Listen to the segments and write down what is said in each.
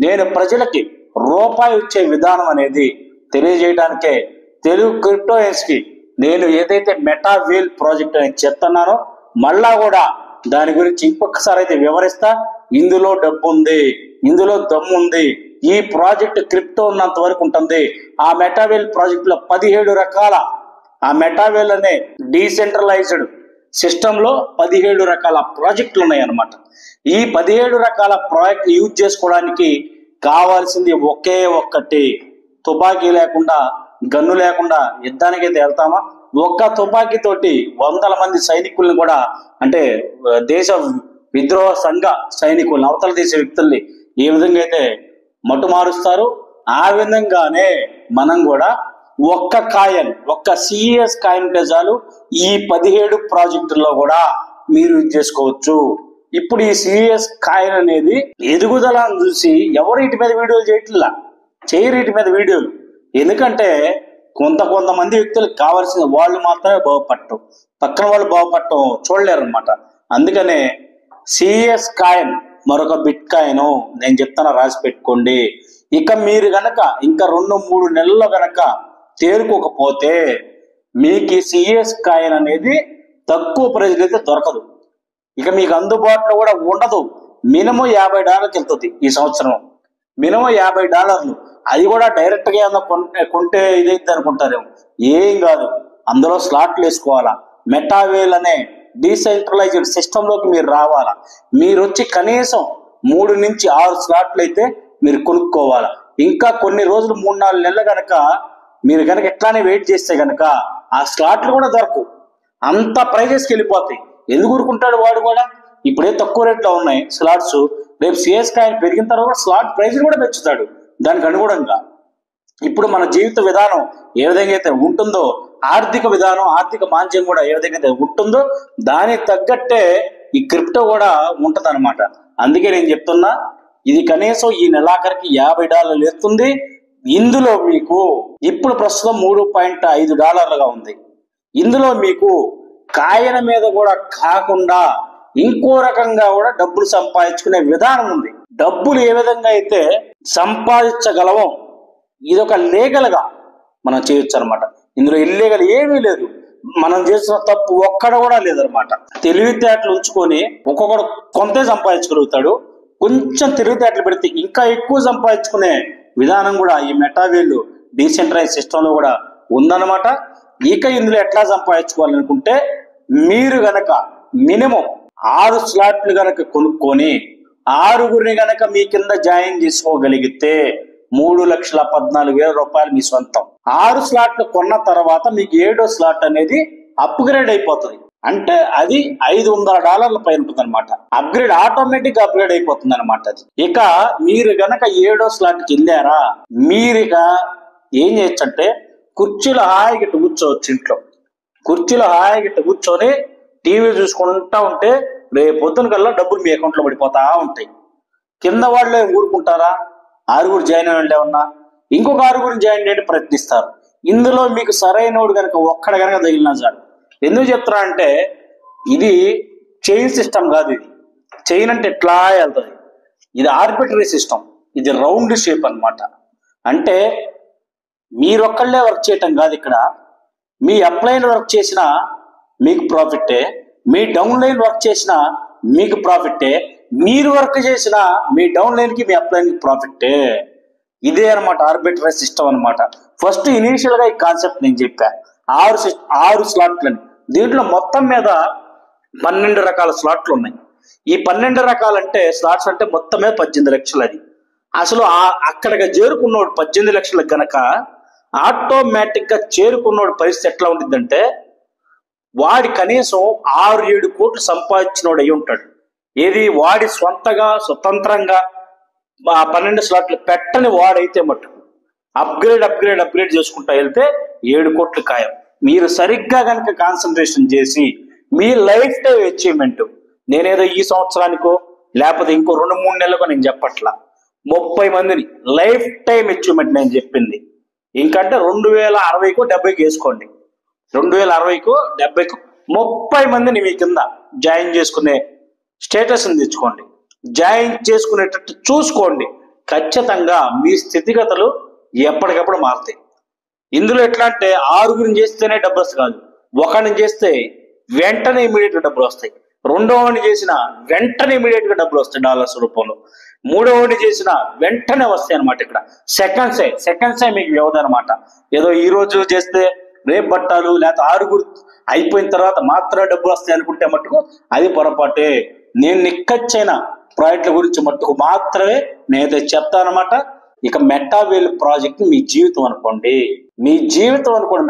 నేను ప్రజలకి రూపాయి ఇచ్చే విధానం అనేది తెలియజేయడానికే తెలుగు క్రిప్టోయన్స్కి నేను ఏదైతే మెటావేల్ ప్రాజెక్ట్ అని చెప్తున్నానో మళ్ళా కూడా దాని గురించి ఇంకొకసారి అయితే వివరిస్తా. ఇందులో డబ్బు ఉంది, ఇందులో దమ్ము ఉంది. ఈ ప్రాజెక్ట్ క్రిప్టో ఉన్నంత వరకు ఉంటుంది. ఆ మెటావేల్ ప్రాజెక్ట్ లో 17 రకాల ఆ మెటావేల్ అనే డీసెంట్రలైజ్డ్ సిస్టమ్ లో 17 రకాల ప్రాజెక్టులు ఉన్నాయి అన్నమాట. ఈ 17 రకాల ప్రాజెక్ట్ యూజ్ చేసుకోవడానికి కావాల్సింది ఒకే ఒక్కటి, తుపాకీ లేకుండా గన్ను లేకుండా యుద్ధానికైతే వెళ్తామా? ఒక్క తుపాకీ తోటి 100 మంది సైనికుల్ని కూడా, అంటే దేశ విద్రోహ సంఘ సైనికుల్ని, అవతల దేశ వ్యక్తుల్ని ఏ విధంగా అయితే మటుమారుస్తారు, ఆ విధంగానే మనం కూడా ఒక్క సిఎస్ కాయిన్ చాలు ఈ 17 ప్రాజెక్టుల్లో కూడా మీరు యూజ్ చేసుకోవచ్చు. ఇప్పుడు ఈ సిఎస్ కాయిన్ అనేది ఎదుగుదలను చూసి ఎవరు వీటి మీద వీడియోలు చేయరు వీటి మీద వీడియోలు. ఎందుకంటే కొంతమంది వ్యక్తులకు కావాల్సిన వాళ్ళు మాత్రమే బాగుపడటం, పక్కన వాళ్ళు బాగుపడటం చూడలేరు అనమాట. అందుకనే సిఎస్ కాయిన్ మరొక బిట్ కాయిన్ నేను చెప్తాను, రాసి పెట్టుకోండి. ఇక మీరు గనక ఇంకా 2-3 నెలల్లో గనక తేరుకోకపోతే మీకు ఈ సిఎస్ కాయిన్ అనేది తక్కువ ప్రైజ్ అయితే దొరకదు, ఇక మీకు అందుబాటులో కూడా ఉండదు. మినిమం $50 వెళ్తుంది ఈ సంవత్సరం, మినిమం $50. అది కూడా డైరెక్ట్ గా ఏమన్నా కొంటే ఇదైతే అనుకుంటారేమో, ఏం కాదు. అందులో స్లాట్లు వేసుకోవాలా, మెటావేల్ అనే డీసెంట్రలైజ్డ్ సిస్టమ్ లోకి మీరు రావాలా. మీరు వచ్చి కనీసం 3 నుంచి 6 స్లాట్లు అయితే మీరు కొనుక్కోవాలా. ఇంకా కొన్ని రోజులు 3-4 నెలలు గనక మీరు కనుక ఎట్లానే వెయిట్ చేస్తే గనక ఆ స్లాట్లు కూడా దొరకవు, అంత ప్రైజెస్కి వెళ్ళిపోతాయి. ఎందుకు ఊరుకుంటాడు వాడు కూడా? ఇప్పుడే తక్కువ రేట్లో ఉన్నాయి స్లాట్స్, రేపు సిఎస్ కాయిన్ పెరిగిన తర్వాత స్లాట్ ప్రైజ్ కూడా పెంచుతాడు దానికి అనుగుణంగా. ఇప్పుడు మన జీవిత విధానం ఏ విధంగా అయితే ఉంటుందో, ఆర్థిక విధానం, ఆర్థిక మాంద్యం కూడా ఏ విధంగా అయితే ఉంటుందో దానికి తగ్గట్టే ఈ క్రిప్టో కూడా ఉంటది అనమాట. అందుకే నేను చెప్తున్నా, ఇది కనీసం ఈ నెలాఖరికి $50 ఎత్తుంది. ఇందులో మీకు ఇప్పుడు ప్రస్తుతం $3.5 ఉంది. ఇందులో మీకు కాయన మీద కూడా కాకుండా ఇంకో రకంగా కూడా డబ్బులు సంపాదించుకునే విధానం ఉంది. డబ్బులు ఏ విధంగా అయితే సంపాదించగలమో ఇదొక లీగల్ గా మనం చేయొచ్చు అనమాట. ఇందులో ఇల్లీగల్ ఏమీ లేదు, మనం చేసిన తప్పు ఒక్కడ కూడా లేదనమాట. తెలివితేటలు ఉంచుకొని ఒక్కొక్కడు కొంతే సంపాదించగలుగుతాడు, కొంచెం తెలివితేటలు పెడితే ఇంకా ఎక్కువ సంపాదించుకునే విధానం కూడా ఈ మెటావేల్ డీసెంట్రలైజ్ సిస్టంలో కూడా ఉందన్నమాట. ఇక ఇందులో ఎట్లా సంపాదించుకోవాలనుకుంటే మీరు గనక మినిమం 6 స్లాట్లు గనక కొనుక్కొని 6గురిని గనక మీ కింద జాయిన్ చేసుకోగలిగితే $3,14,000 మీ సొంతం. 6 స్లాట్లు కొన్న తర్వాత మీకు 7వ స్లాట్ అనేది అప్గ్రేడ్ అయిపోతుంది. అంటే అది $500 పైన ఉంటుంది అనమాట. అప్గ్రేడ్ ఆటోమేటిక్ అప్గ్రేడ్ అయిపోతుంది అనమాట అది. ఇక మీరు గనక 7వ స్లాట్కి వెళ్ళారా, మీరు ఇక ఏం చేయొచ్చు అంటే కుర్చీలో హాయిగా కూర్చోవచ్చు. ఇంట్లో కుర్చీలో హాయిగా కూర్చొని టీవీ చూసుకుంటా ఉంటే రేపు పొద్దున కల్లా డబ్బులు మీ అకౌంట్లో పడిపోతా ఉంటాయి. కింద వాళ్ళే ఊరుకుంటారా? 6 జాయిన్ అయ్యే ఉన్నా ఇంకొక 6 జాయిన్ చేయడానికి ప్రయత్నిస్తారు. ఇందులో మీకు సరైనోడు కనుక ఒక్కడ కనుక తగిలినా చాలు. ఎందుకు చెప్తున్నా అంటే ఇది చైన్ సిస్టమ్ కాదు. ఇది చైన్ అంటే ఎట్లా వెళ్తుంది, ఇది ఆర్బిటరీ సిస్టమ్, ఇది రౌండ్ షేప్ అన్నమాట. అంటే మీరొక్కళ్ళే వర్క్ చేయటం కాదు, ఇక్కడ మీ అప్లైన్ వర్క్ చేసినా మీకు ప్రాఫిట్టే, మీ డౌన్ లైన్ వర్క్ చేసినా మీకు ప్రాఫిట్టే, మీరు వర్క్ చేసిన మీ డౌన్ లైన్ కి మీ అప్లైన్ కి ప్రాఫిట్టే. ఇదే అనమాట ఆర్బిటరీ సిస్టమ్ అనమాట. ఫస్ట్ ఇనీషియల్ గా ఈ కాన్సెప్ట్ నేను చెప్పా, 6 స్లాట్లని. దీంట్లో మొత్తం మీద 12 రకాల స్లాట్లు ఉన్నాయి. ఈ 12 రకాలంటే స్లాట్స్ అంటే మొత్తం మీద 18 లక్షలు. అది అసలు అక్కడికి చేరుకున్నోడు 18 లక్షలకు గనక ఆటోమేటిక్ గా చేరుకున్నోడు పరిస్థితి ఎట్లా ఉంటుందంటే వాడి కనీసం 6-7 కోట్లు సంపాదించినోడు అయి ఉంటాడు. ఏది వాడి స్వతంత్రంగా ఆ 12 స్లాట్లు పెట్టని వాడైతే మట్టుకు అప్గ్రేడ్ చేసుకుంటా వెళ్తే 7 కోట్లు ఖాయం. మీరు సరిగ్గా కనుక కాన్సన్ట్రేషన్ చేసి మీ లైఫ్ టైం అచీవ్మెంట్, నేనేదో ఈ సంవత్సరానికో లేకపోతే ఇంకో 2-3 నెలలకో నేను చెప్పట్లా, 30 మందిని లైఫ్ టైం అచీవ్మెంట్ నేను చెప్పింది. ఇంకంటే 2060కో 70కో వేసుకోండి, 2060కో 70కో 30 మందిని మీ కింద జాయిన్ చేసుకునే స్టేటస్ని తెచ్చుకోండి, జాయిన్ చేసుకునేటట్టు చూసుకోండి. ఖచ్చితంగా మీ స్థితిగతులు ఎప్పటికప్పుడు మారుతాయి. ఇందులో ఎట్లా అంటే ఆరుగురిని చేస్తేనే డబ్బులు వస్తాయి కాదు, ఒకరిని చేస్తే వెంటనే ఇమీడియట్ గా డబ్బులు వస్తాయి, రెండోవాడిని చేసిన వెంటనే ఇమీడియట్ గా డబ్బులు వస్తాయి డాలర్స్ రూపంలో, మూడోవాడిని చేసిన వెంటనే వస్తాయి అనమాట. ఇక్కడ సెకండ్సే మీకు వ్యవధి అనమాట. ఏదో ఈ రోజు చేస్తే రేపు పట్టాలు, లేకపోతే ఆరుగురు అయిపోయిన తర్వాత మాత్రమే డబ్బులు వస్తాయి అనుకుంటే మట్టుకు అది పొరపాటే. నేను నిక్కచ్చైన ప్రాజెక్టుల గురించి మట్టుకు మాత్రమే నేనైతే చెప్తానమాట. ఇక మెటావేల్ ప్రాజెక్ట్ మీ జీవితం అనుకోండి,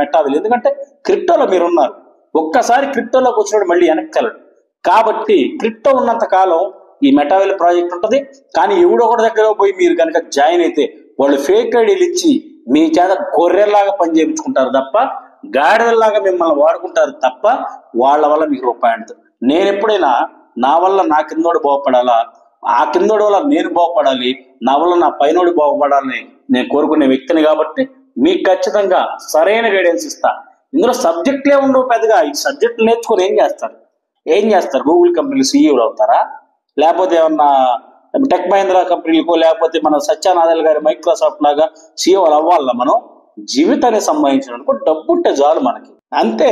మెటావేల్. ఎందుకంటే క్రిప్టోలో మీరు ఉన్నారు, ఒక్కసారి క్రిప్టోలోకి వచ్చినప్పుడు మళ్ళీ వెనక్కి వెళ్ళడు. కాబట్టి క్రిప్టో ఉన్నంత కాలం ఈ మెటావేల్ ప్రాజెక్ట్ ఉంటుంది. కానీ ఎవడో ఒకటి దగ్గర పోయి మీరు కనుక జాయిన్ అయితే వాళ్ళు ఫేక్ ఐడీలు ఇచ్చి మీ చేత గొర్రెల్లాగా పని చేయించుకుంటారు తప్ప, గాడిదల్లాగా మిమ్మల్ని వాడుకుంటారు తప్ప వాళ్ళ వల్ల మీకు రూపాయి ఉండదు. నేను ఎప్పుడైనా నా వల్ల నా కిందోడు బాగుపడాలా, ఆ కిందోడి వల్ల నేను బాగుపడాలి, నా వల్ల నా పైనోడు బాగుపడాలని నేను కోరుకునే వ్యక్తిని. కాబట్టి మీకు ఖచ్చితంగా సరైన గైడెన్స్ ఇస్తా. ఇందులో సబ్జెక్టులే ఉండవు పెద్దగా. ఈ సబ్జెక్టులు నేర్చుకొని ఏం చేస్తారు? గూగుల్ కంపెనీలు సీఈఓలు అవుతారా? లేకపోతే ఏమన్నా టెక్ మహీంద్రా కంపెనీలకు, లేకపోతే మన సత్యానాదల్ గారి మైక్రోసాఫ్ట్ లాగా సీఈఓలు అవ్వాలా? మనం జీవితానికి సంబంధించినందుకు డబ్బు ఉంటే చాలు మనకి, అంతే.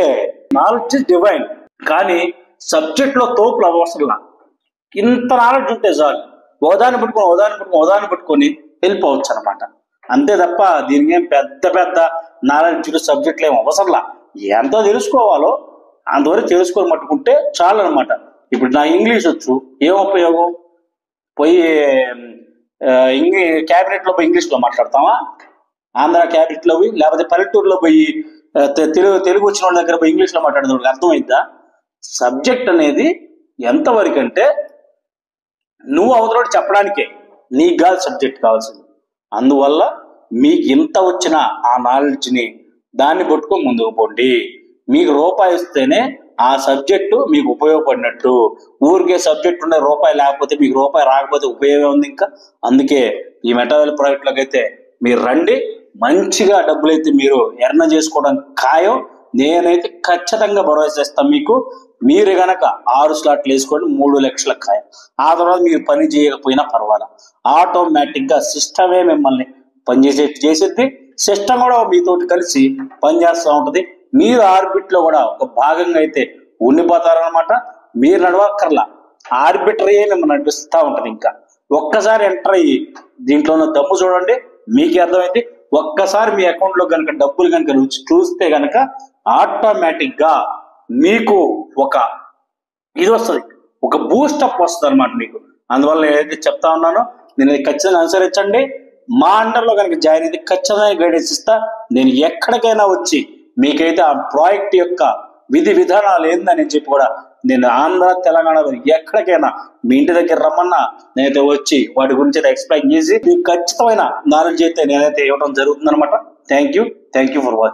నాలెడ్జ్ డివైన్, కానీ సబ్జెక్ట్ లో తోపులు అవసరంలా. ఇంత నాలెడ్జ్ ఉంటే చాలు, ఓదాన్ని పట్టుకొని వెళ్ళిపోవచ్చు అనమాట. అంతే తప్ప దీనికి ఏం పెద్ద నాలెడ్జ్ సబ్జెక్టులు ఏం అవసరంలా. ఎంత తెలుసుకోవాలో అంతవరకు తెలుసుకొని పట్టుకుంటే చాలు అనమాట. ఇప్పుడు నా ఇంగ్లీష్ వచ్చు, ఏం ఉపయోగం? పోయి క్యాబినెట్ లో పోయి ఇంగ్లీష్ లో మాట్లాడతామా? ఆంధ్ర క్యాబినెట్ లో పోయి, లేకపోతే పల్లెటూరులో పోయి తెలుగు వచ్చిన వాళ్ళ దగ్గర పోయి ఇంగ్లీష్ లో మాట్లాడేది అర్థమైందా? సబ్జెక్ట్ అనేది ఎంతవరకు అంటే నువ్వు అవతల చెప్పడానికే, నీకు కాదు సబ్జెక్ట్ కావాల్సింది. అందువల్ల మీకు ఎంత వచ్చినా ఆ నాలెడ్జ్ని దాన్ని పట్టుకొని ముందుకు పోండి. మీకు రూపాయి ఇస్తేనే ఆ సబ్జెక్టు మీకు ఉపయోగపడినట్టు. ఊరికే సబ్జెక్ట్ ఉండే రూపాయి లేకపోతే, మీకు రూపాయి రాకపోతే ఉపయోగం ఉంది ఇంకా. అందుకే ఈ మెటావేల్ ప్రాజెక్టులోకి అయితే మీరు రండి, మంచిగా డబ్బులైతే మీరు ఎర్న చేసుకోవడానికి ఖాయం. నేనైతే ఖచ్చితంగా భరోసా చేస్తాను మీకు. మీరు గనక 6 స్లాట్లు వేసుకోండి, 3 లక్షల ఖాయం. ఆ తర్వాత మీరు పని చేయకపోయినా పర్వాలా, ఆటోమేటిక్ గా సిస్టమే మిమ్మల్ని చేసేది. సిస్టమ్ కూడా మీతోటి కలిసి పనిచేస్తూ ఉంటది. మీరు ఆర్బిట్ లో కూడా ఒక భాగంగా అయితే ఉండిపోతారనమాట. మీరు నడవక్కర్లా, ఆర్బిటరీయే మిమ్మల్ని నడిపిస్తూ ఉంటది. ఇంకా ఒక్కసారి ఎంటర్ అయ్యి దీంట్లో ఉన్న దమ్ము చూడండి, మీకే అర్థమైంది. ఒక్కసారి మీ అకౌంట్ లో కనుక డబ్బులు కనుక చూస్తే కనుక ఆటోమేటిక్ గా మీకు ఒక ఇది వస్తుంది, ఒక బూస్టప్ వస్తుంది అనమాట మీకు. అందువల్ల ఏదైతే చెప్తా ఉన్నానో నేను ఖచ్చితంగా అనుసరించండి. మా అండర్లో కనుక జాయిన్ అయితే ఖచ్చితంగా గైడెన్స్ ఇస్తా. నేను ఎక్కడికైనా వచ్చి మీకైతే ఆ ప్రాజెక్ట్ యొక్క విధి విధానాలు ఏందని చెప్పి కూడా నేను ఆంధ్ర తెలంగాణ ఎక్కడికైనా మీ ఇంటి దగ్గర రమ్మన్నా నేనైతే వచ్చి వాటి గురించి అయితే ఎక్స్ప్లెయిన్ చేసి మీకు ఖచ్చితమైన నాలెడ్జ్ అయితే నేనైతే ఇవ్వడం జరుగుతుంది అనమాట. Thank you for watching.